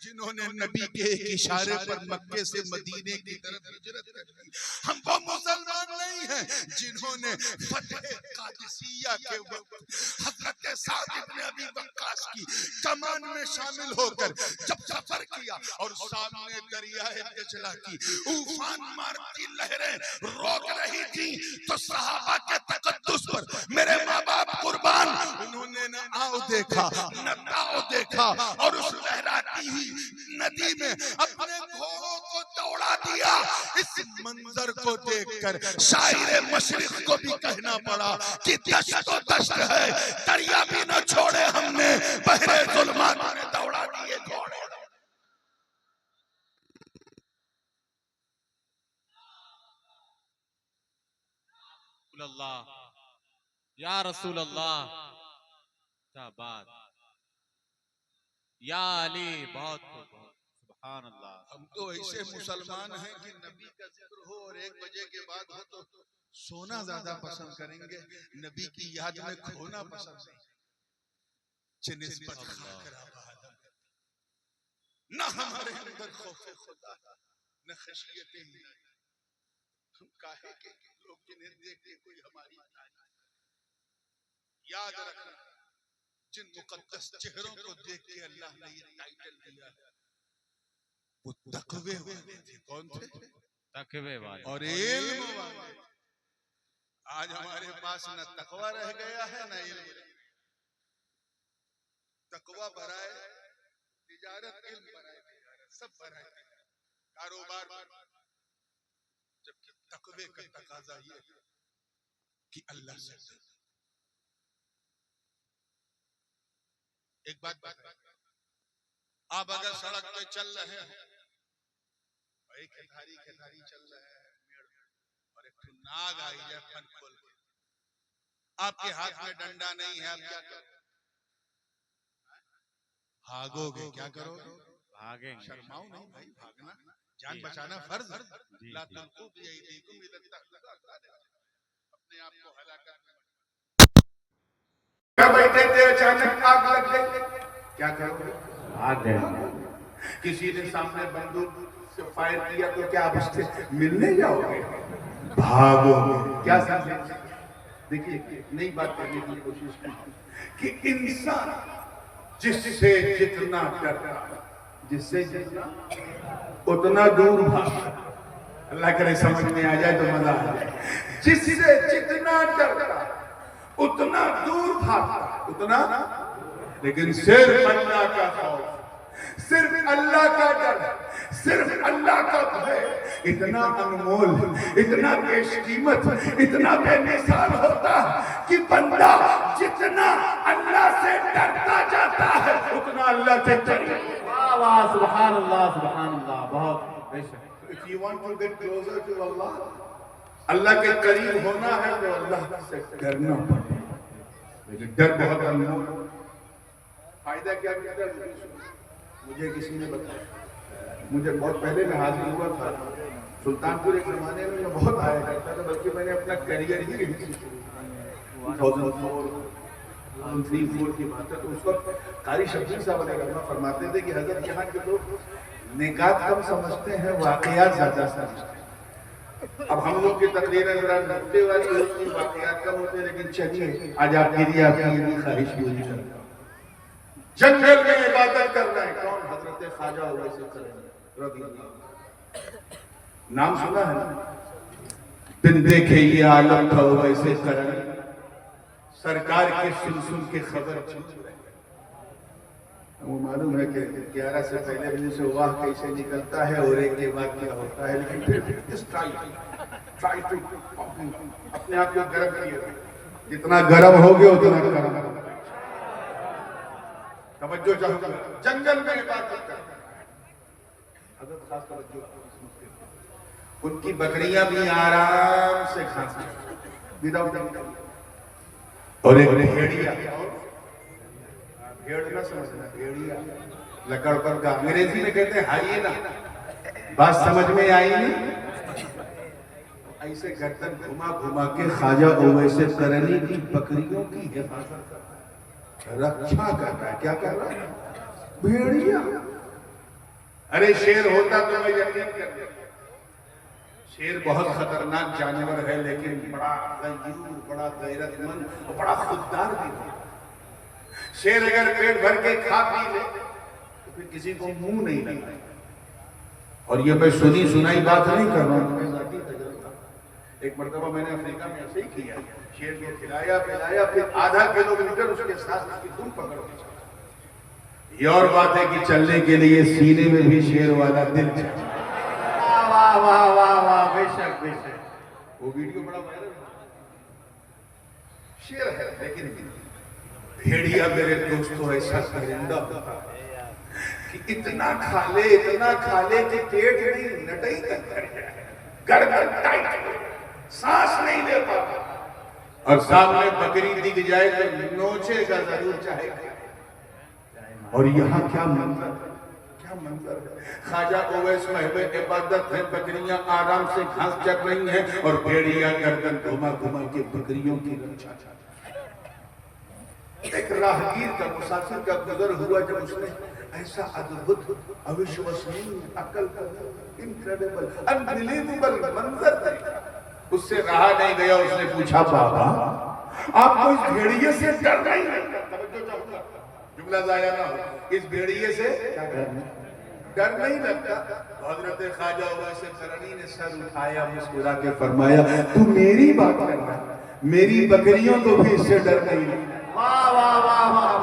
جنہوں نے نبی کے ایک اشارے پر مکے سے مدینے کی طرف ہجرت کر دی. ہم وہ مسلمان نہیں ہیں جنہوں نے فتح قادسیہ کے وقت حضرت سعد بن ابی وقاص کی کمان میں شامل ہو کر جب سفر کیا اور سامنے دریائے دجلہ کی طوفان مارتی لہریں روک رہی تھی تو صحابہ کے تقدس پر میرے ماں باپ قربان انہوں نے نہ آؤ دیکھا نہ تاؤ دیکھا اور اس لہراتی ہوئی ندی میں اپنے گھوڑوں کو دوڑا دیا. اس منظر کو دیکھ کر شاعر مشرق کو بھی کہنا پڑا کہ دشت و دشت ہے دریا بھی نہ چھوڑے ہم نے بحر ظلمات میں دوڑا دیے گھوڑے. اللہ یا رسول اللہ کیا بات یا علی بہت سبحان اللہ. ہم تو ایسے مسلمان ہیں کہ نبی کا ذکر ہو اور 1 بجے کے بعد ہو تو سونا زیادہ پسند کریں گے, نبی کی یاد میں کھونا پسند نہیں. نسبت خاکر آباد نہ ہمارے اندر خوف خدا نہ خشیت الہی. ہم کاہے کہ لوگ جنہیں دیکھ کے کوئی ہماری یاد رکھنا جن مقدس چہروں کو دیکھ کے اللہ نے یہ ٹائٹل دیا ہے وہ تقوی والے تھے. کون تھے؟ تقوی والے اور علم والے. آج ہمارے پاس نہ تقوی رہ گیا ہے نہ علم. تقوی برائے تجارت, علم برائے تجارت, سب برائے کاروبار, جبکہ تقوی کا تقاضا یہ ہے کہ اللہ سے ایک بات آپ اگر سڑک پہ چل رہے ہیں ایک کھیتاری چل رہے ہیں اور ایک ناگ آئی جائے پھن کھول کے, آپ کے ہاتھ میں ڈنڈا نہیں ہے, آپ کیا کرو؟ بھاگو گے. کیا کرو گے؟ بھاگیں گے. شرماؤ نہیں بھائی, بھاگنا جان بچانا فرض ہے. لا تلقوا بأیدیکم الی التہلکہ, اپنے آپ کو ہلاکت میں کیا بیٹھے تھے اچانک آگ لگ گئی, کیا کرو گے؟ بھاگ گئے. کسی نے سامنے بندوق سے فائر کیا تو کیا آپ اس سے ملنے جاؤ گے؟ بھاگو گے. کیا سمجھے؟ دیکھیے نئی بات کرنے کی کوشش کی کہ انسان جس سے جتنا ڈرتا جس سے جتنا اتنا دور بھاگتا. اللہ کرے سمجھ میں آ جائے تو مزہ آ جائے. جس سے جتنا ڈرتا اتنا دور بھاگتا, اتنا. لیکن صرف اللہ کا خوف, صرف اللہ کا ڈر, صرف اللہ کا بھے اتنا انمول, اتنا بیش قیمت, اتنا بے مثال ہوتا کہ بندہ جتنا اللہ سے ڈرتا جاتا ہے اتنا اللہ سے قریب. واہ واہ سبحان اللہ سبحان اللہ. بہت بے شک. If you want to get closer to Allah, اللہ کے قریب ہونا ہے تو اللہ سے ڈرنا پڑے. لیکن ڈر بہت انمول. فائدہ کیا کہتا ہے مجھے کسی نے بتایا, مجھے بہت پہلے میں حاضر ہوا تھا سلطان پور. ایک زمانے میں بہت آیا کرتا تھا, بلکہ میں نے اپنا کیریئر ہی یہیں سے شروع کیا. 2003-4 کی بات ہے. تو اس وقت قاری شبیر صاحب علیہ رحمہ فرماتے تھے کہ حضرت یہاں کے لوگ نکات کم سمجھتے ہیں, واقعات زیادہ سمجھتے ہیں. اب ہم لوگ کی تقریریں ذرا نکتے والی ہوتی ہیں, واقعات کم ہوتے ہیں. لیکن چلیے آج آپ کے لیے آپ کی یہ خواہش پوری کرتا ہوں. جنگل میں عبادت کر رہے ہیں کون؟ حضرت خواجہ اویس قرنی رضی اللہ. نام سنا ہے نا؟ دن دیکھے یہ عالم تھا اویس قرنی, سرکار کے سن کے خبر چھوٹ رہے. وہ معلوم ہے کہ 11 سے پہلے بجے سے واہ کیسے نکلتا ہے اور ایک کے بعد کیا ہوتا ہے. لیکن پھر ٹرائی ٹو اپنے آپ کو گرم کیے. جتنا گرم ہوگے اتنا گرم ہوگا. توجہ چاہوں گا. جنگل میں عبادت کرتا ہے. حضرت خاص توجہ, ان کی بکریاں بھی آرام سے کھاتی ہیں اور ایک بھیڑیا, بھیڑ نہ سمجھنا, بھیڑیا لکڑ پر کا انگریزی میں کہتے ہیں ہائینا. بات سمجھ میں آئی نہیں؟ ایسے گردن گھما گھما کے خواجہ اویس قرنی کی بکریوں کی حفاظت کرتا ہے, رکھا کرتا ہے. کیا کر رہا ہے؟ بھیڑیا. ارے شیر ہوتا تو میں یقین کر لیتا. شیر بہت خطرناک جانور ہے لیکن بڑا غیور، بڑا غیرت مند اور بڑا خوددار بھی ہے. شیر اگر پیٹ بھر کے کھا پی لے تو پھر کسی کو منہ نہیں لگتا. اور یہ میں سنی سنائی بات نہیں کر رہا ہوں، ذاتی تجربہ. ایک مرتبہ میں نے افریقہ میں ایسے ہی کیا. شیر کو کھلایا پلایا، پھر آدھا کلومیٹر اس کے ساتھ اس کی دم پکڑ کے چلا. یہ اور بات ہے کہ چلنے کے لیے سینے میں بھی شیر والا دل چاہیے. واہ واہ واہ واہ، بے شک بے شک. وہ ویڈیو بڑا وائرل ہے. شیر ہے لیکن بھیڑیا میرے دوستوں ایسا پرندہ ہوتا ہے کہ اتنا کھا لے کہ پیٹ نہیں نٹائی تک کر جائے، گردن ٹائٹ ہو جائے، سانس نہیں لے پاتا. اور سامنے بکری دکھ جائے تو نوچے گا ضرور، چاہے گا. اور یہاں کیا منظر ہے. خواجہ اویس محب عبادت ہے، بکریاں آرام سے گھاس چر رہی ہیں اور بھیڑیا گردن گھما گھما کے بکریوں کی رکشا چاہتا. ایک راہگیر کا، مسافر کا گزر ہوا جب اس نے ایسا ادبھت، اوشوسنیہ، عقل کا انکریڈیبل، انبلیویبل منظر دیکھا، اس سے رہا نہیں گیا. اس نے پوچھا بابا آپ کو اس بھیڑیے سے ڈر نہیں لگتا؟ توجہ چاہوں گا، جملہ ضائع نہ ہو. اس بھیڑیے سے ڈر نہیں لگتا؟ حضرت خواجہ اویس قرنی نے سر اٹھایا، مسکرا کے فرمایا تو میری بات کر رہا ہے، میری بکریوں کو بھی اس سے ڈر نہیں لگتا. واہ واہ واہ واہ